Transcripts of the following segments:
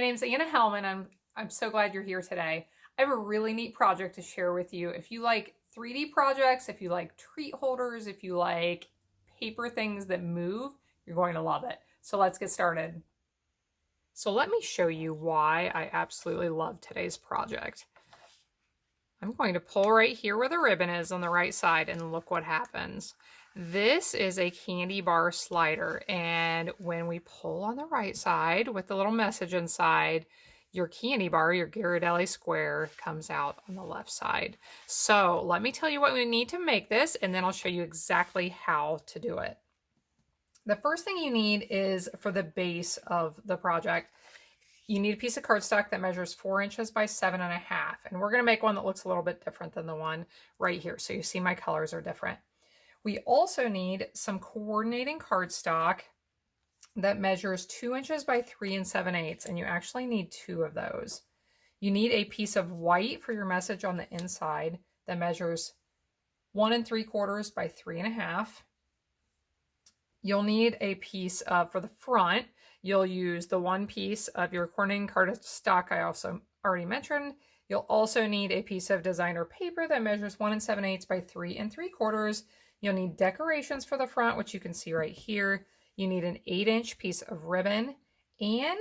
name's Anna Hellman. I'm so glad you're here today. I have a really neat project to share with you. If you like 3D projects, if you like treat holders, if you like paper things that move, you're going to love it. So let's get started. So let me show you why I absolutely love today's project. I'm going to pull right here where the ribbon is on the right side and look what happens. This is a candy bar slider, and when we pull on the right side with the little message inside, your candy bar, your Ghirardelli square, comes out on the left side. So let me tell you what we need to make this, and then I'll show you exactly how to do it. The first thing you need is for the base of the project, you need a piece of cardstock that measures 4 inches by 7.5. And we're going to make one that looks a little bit different than the one right here. So you see my colors are different. We also need some coordinating cardstock that measures 2 inches by 3 7/8. And you actually need 2 of those. You need a piece of white for your message on the inside that measures 1 3/4 by 3.5. You'll need a piece for the front. You'll use the one piece of your coordinating cardstock I also already mentioned. You'll also need a piece of designer paper that measures 1 7/8 by 3 3/4. You'll need decorations for the front, which you can see right here. You need an 8-inch piece of ribbon, and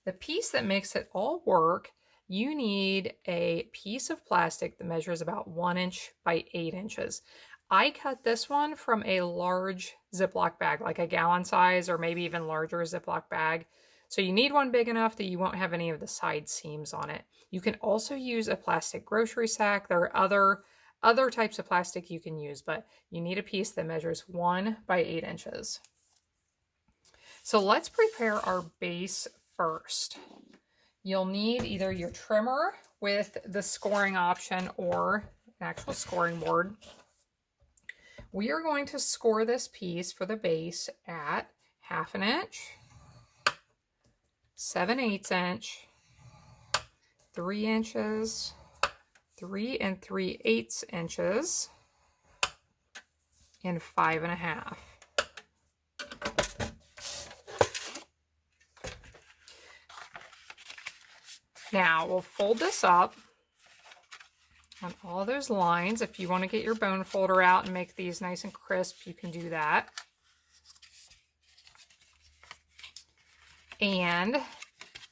the piece that makes it all work, you need a piece of plastic that measures about 1 inch by 8 inches. I cut this one from a large Ziploc bag, like a gallon size or maybe even larger Ziploc bag. So you need one big enough that you won't have any of the side seams on it. You can also use a plastic grocery sack. There are other types of plastic you can use, but you need a piece that measures 1 by 8 inches. So let's prepare our base first. You'll need either your trimmer with the scoring option or an actual scoring board. We are going to score this piece for the base at 1/2 inch, 7/8 inch, 3 inches, 3 3/8 inches, and 5.5. Now we'll fold this up on all those lines. If you want to get your bone folder out and make these nice and crisp, you can do that. And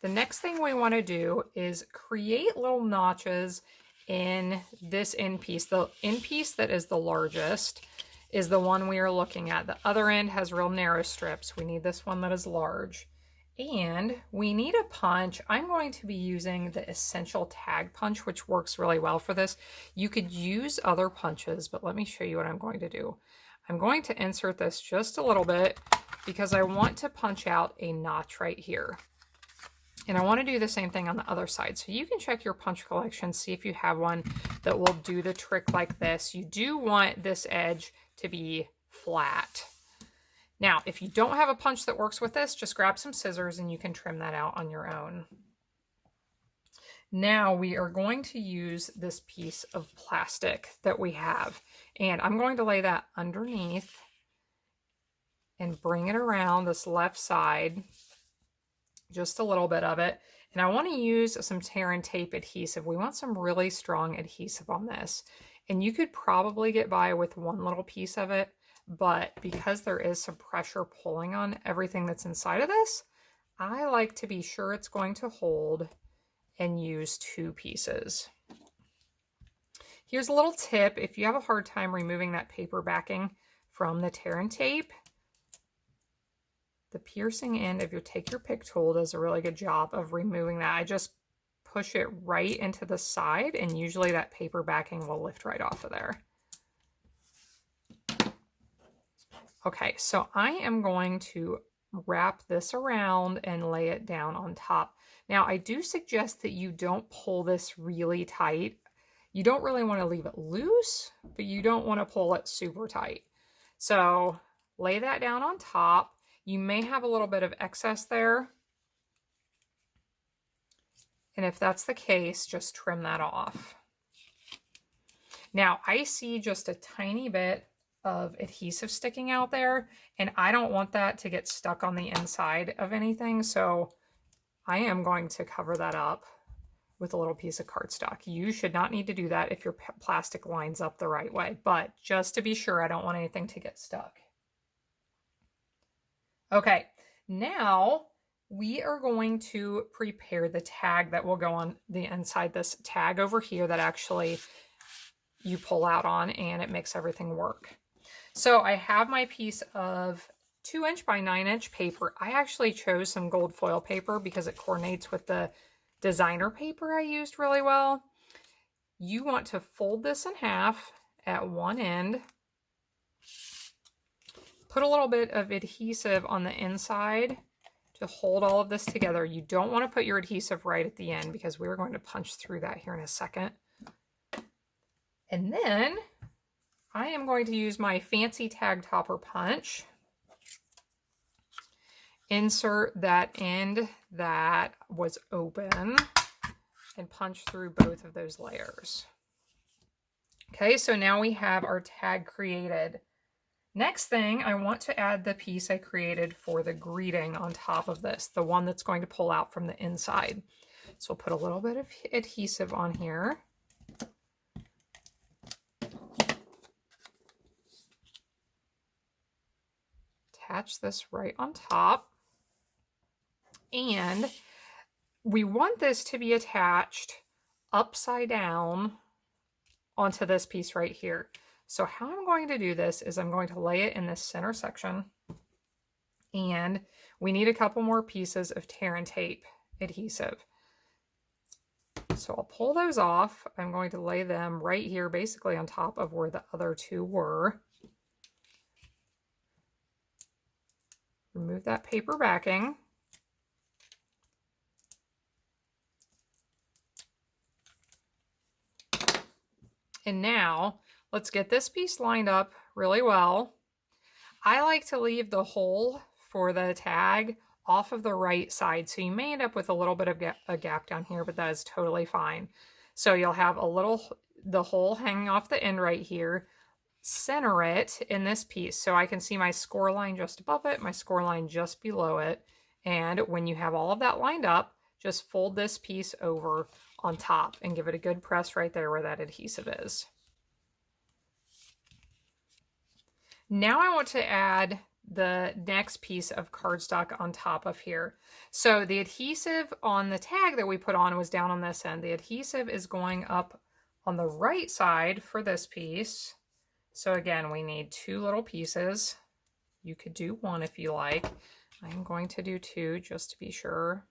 the next thing we want to do is create little notches in this end piece. The end piece that is the largest is the one we are looking at. The other end has real narrow strips. We need this one that is large. And we need a punch. I'm going to be using the Essential Tag Punch, which works really well for this. You could use other punches, but let me show you what I'm going to do. I'm going to insert this just a little bit because I want to punch out a notch right here. And I want to do the same thing on the other side. So you can check your punch collection, see if you have one that will do the trick like this. You do want this edge to be flat. Now, if you don't have a punch that works with this, just grab some scissors and you can trim that out on your own. Now we are going to use this piece of plastic that we have, and I'm going to lay that underneath and bring it around this left side, just a little bit of it. And I want to use some tear and tape adhesive. We want some really strong adhesive on this. And you could probably get by with one little piece of it, but because there is some pressure pulling on everything that's inside of this, I like to be sure it's going to hold and use 2 pieces. Here's a little tip. If you have a hard time removing that paper backing from the tear and tape, the piercing end of your Take Your Pick tool does a really good job of removing that. I just push it right into the side, and usually that paper backing will lift right off of there. Okay, so I am going to wrap this around and lay it down on top. Now, I do suggest that you don't pull this really tight. You don't really want to leave it loose, but you don't want to pull it super tight. So lay that down on top. You may have a little bit of excess there. And if that's the case, just trim that off. Now, I see just a tiny bit of adhesive sticking out there, and I don't want that to get stuck on the inside of anything, so I am going to cover that up with a little piece of cardstock. You should not need to do that if your plastic lines up the right way, but just to be sure, I don't want anything to get stuck. Okay, now we are going to prepare the tag that will go on the inside, this tag over here that actually you pull out on, and it makes everything work. So I have my piece of 2" by 9" paper. I actually chose some gold foil paper because it coordinates with the designer paper I used really well. You want to fold this in half at one end. Put a little bit of adhesive on the inside to hold all of this together. You don't want to put your adhesive right at the end because we're going to punch through that here in a second. And then I am going to use my fancy tag topper punch. Insert that end that was open and punch through both of those layers. Okay, so now we have our tag created. Next thing, I want to add the piece I created for the greeting on top of this, the one that's going to pull out from the inside. So we'll put a little bit of adhesive on here. Attach this right on top. And we want this to be attached upside down onto this piece right here. So how I'm going to do this is I'm going to lay it in this center section, and we need a couple more pieces of tear and tape adhesive. So I'll pull those off. I'm going to lay them right here, basically on top of where the other two were. Remove that paper backing. And now let's get this piece lined up really well. I like to leave the hole for the tag off of the right side, so you may end up with a little bit of a gap down here, but that is totally fine. So you'll have the hole hanging off the end right here. Center it in this piece so I can see my score line just above it, my score line just below it. And when you have all of that lined up, just fold this piece over on top and give it a good press right there where that adhesive is. Now I want to add the next piece of cardstock on top of here. So the adhesive on the tag that we put on was down on this end. The adhesive is going up on the right side for this piece. So again, we need 2 little pieces. You could do 1 if you like. I'm going to do 2 just to be sure.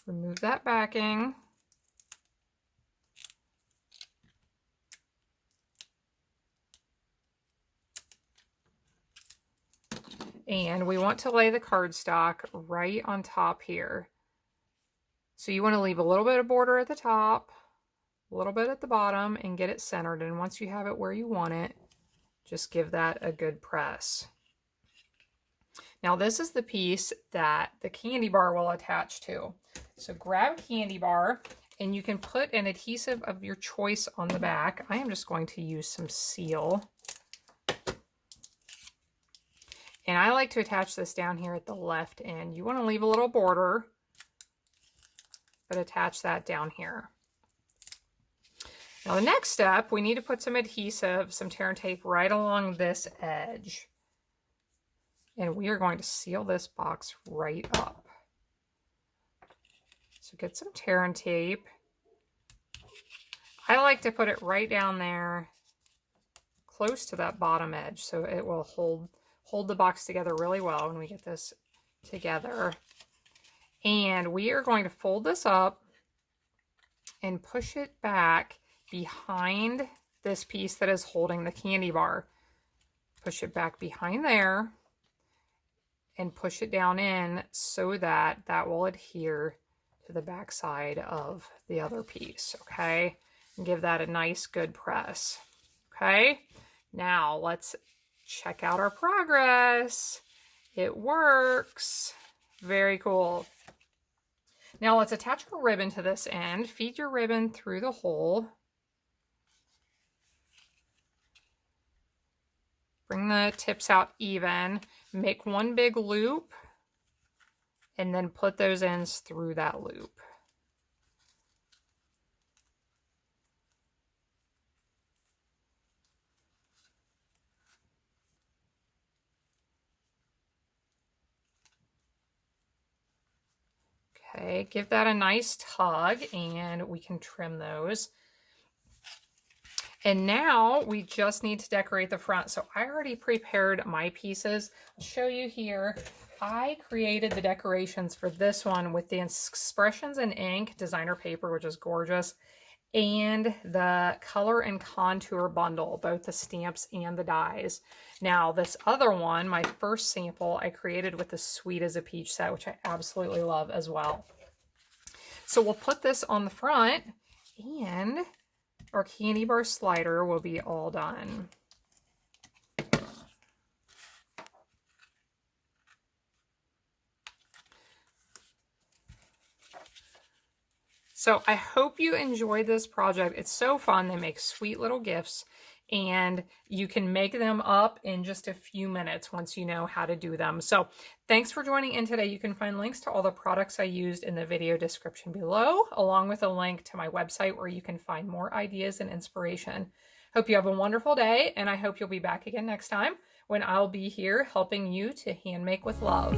Remove that backing. And we want to lay the cardstock right on top here. So you want to leave a little bit of border at the top, a little bit at the bottom, and get it centered. And once you have it where you want it, just give that a good press. Now this is the piece that the candy bar will attach to. So grab a candy bar, and you can put an adhesive of your choice on the back. I am just going to use some seal. And I like to attach this down here at the left end. You want to leave a little border, but attach that down here. Now the next step, we need to put some adhesive, some tear and tape right along this edge. And we are going to seal this box right up. So get some tear and tape. I like to put it right down there, close to that bottom edge, so it will hold the box together really well when we get this together. And we are going to fold this up and push it back behind this piece that is holding the candy bar. Push it back behind there and push it down in so that that will adhere to the back side of the other piece, okay? And give that a nice good press, okay? Now let's check out our progress. It works. Very cool. Now let's attach a ribbon to this end. Feed your ribbon through the hole. Bring the tips out even, make one big loop, and then put those ends through that loop. Okay, give that a nice tug and we can trim those. And now we just need to decorate the front. So I already prepared my pieces. I'll show you here. I created the decorations for this one with the Expressions in Ink designer paper, which is gorgeous, and the color and contour bundle, both the stamps and the dies. Now this other one, my first sample, I created with the Sweet as a Peach set, which I absolutely love as well. So we'll put this on the front and our candy bar slider will be all done. So I hope you enjoyed this project. It's so fun. They make sweet little gifts and you can make them up in just a few minutes once you know how to do them. So thanks for joining in today. You can find links to all the products I used in the video description below, along with a link to my website where you can find more ideas and inspiration. Hope you have a wonderful day, and I hope you'll be back again next time when I'll be here helping you to hand make with love.